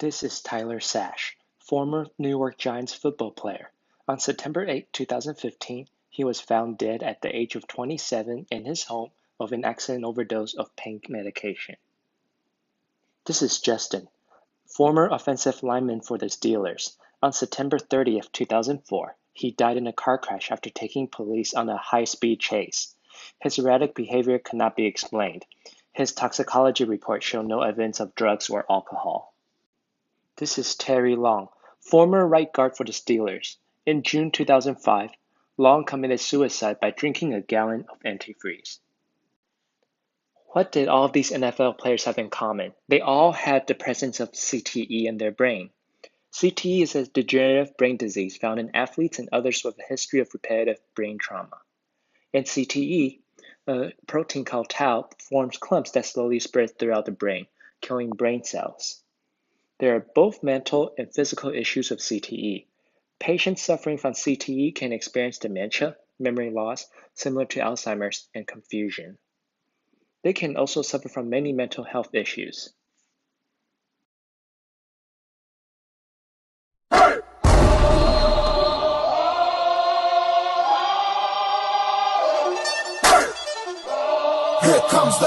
This is Tyler Sash, former New York Giants football player. On September 8, 2015, he was found dead at the age of 27 in his home of an accident overdose of pain medication. This is Justin, former offensive lineman for the Steelers. On September 30, 2004, he died in a car crash after taking police on a high-speed chase. His erratic behavior could not be explained. His toxicology report showed no evidence of drugs or alcohol. This is Terry Long, former right guard for the Steelers. In June 2005, Long committed suicide by drinking a gallon of antifreeze. What did all of these NFL players have in common? They all had the presence of CTE in their brain. CTE is a degenerative brain disease found in athletes and others with a history of repetitive brain trauma. In CTE, a protein called tau forms clumps that slowly spread throughout the brain, killing brain cells. There are both mental and physical issues of CTE. Patients suffering from CTE can experience dementia, memory loss, similar to Alzheimer's, and confusion. They can also suffer from many mental health issues. Here comes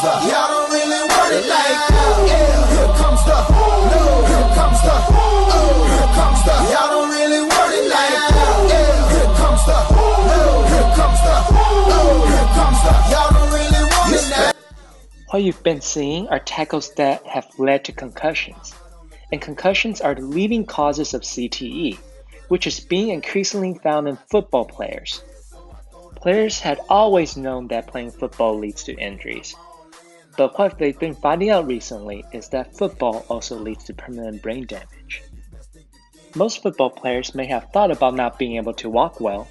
the, y'all don't really want it like that. Yeah. Here comes the, no. Here comes the, oh. Here comes the, y'all don't really want it like that. Yeah. Here comes the, no. Here comes the, oh. Here comes the, y'all don't really want it like that. What you've been seeing are tackles that have led to concussions. And concussions are the leading causes of CTE, which is being increasingly found in football players. Players had always known that playing football leads to injuries. But what they've been finding out recently is that football also leads to permanent brain damage. Most football players may have thought about not being able to walk well,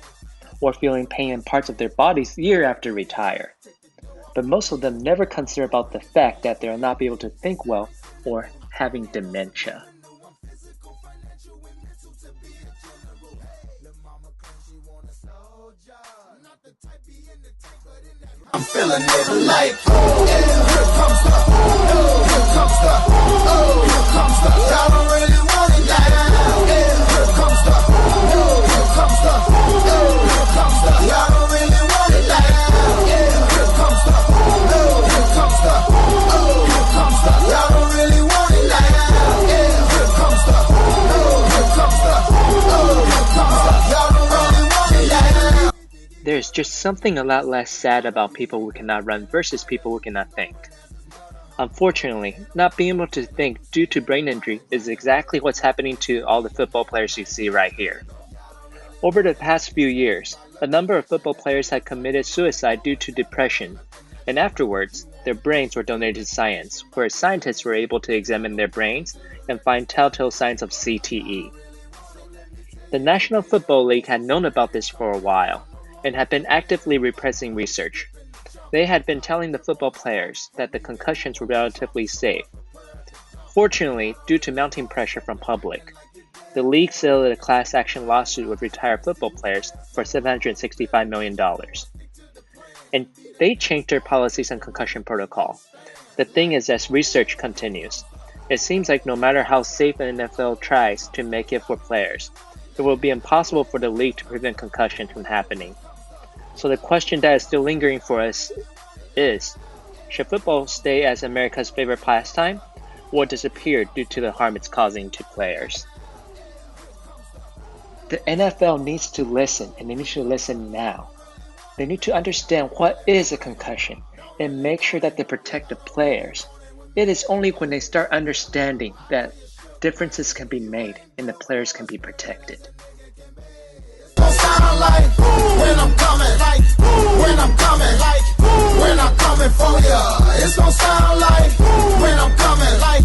or feeling pain in parts of their bodies year after retire. But most of them never consider about the fact that they will not be able to think well or having dementia. I'm feeling it like, oh, yeah. Here comes the, oh, here comes the, oh, here comes the, y'all don't really want it like that. Yeah. Here comes the, oh, here comes the, oh, here comes the, y'all don't really want it like that. Yeah. Here comes the, oh, here comes the, oh, here comes the, y'all don't really want it like that. Yeah. Here comes the, oh, here comes the, oh, here comes the, y'all don't really want it like that. There's just something a lot less sad about people who cannot run versus people who cannot think. Unfortunately, not being able to think due to brain injury is exactly what's happening to all the football players you see right here. Over the past few years, a number of football players had committed suicide due to depression, and afterwards, their brains were donated to science, where scientists were able to examine their brains and find telltale signs of CTE. The National Football League had known about this for a while, and had been actively repressing research. They had been telling the football players that the concussions were relatively safe. Fortunately, due to mounting pressure from public, the league settled a class action lawsuit with retired football players for $765 million. And they changed their policies on concussion protocol. The thing is, as research continues, it seems like no matter how safe an NFL tries to make it for players, it will be impossible for the league to prevent concussion from happening. So the question that is still lingering for us is, should football stay as America's favorite pastime, or disappear due to the harm it's causing to players? The NFL needs to listen, and they need to listen now. They need to understand what is a concussion, and make sure that they protect the players. It is only when they start understanding that differences can be made and the players can be protected. Sound like when I'm coming, like when I'm coming, like when I'm coming for ya. It's gonna sound like when I'm coming, like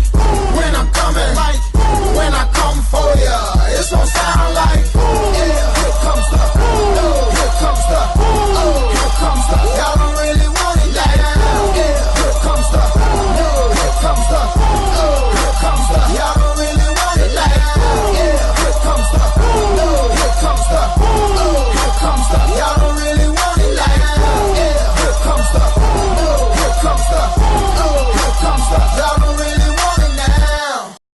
when I'm coming, like when I come for ya. It's gonna sound like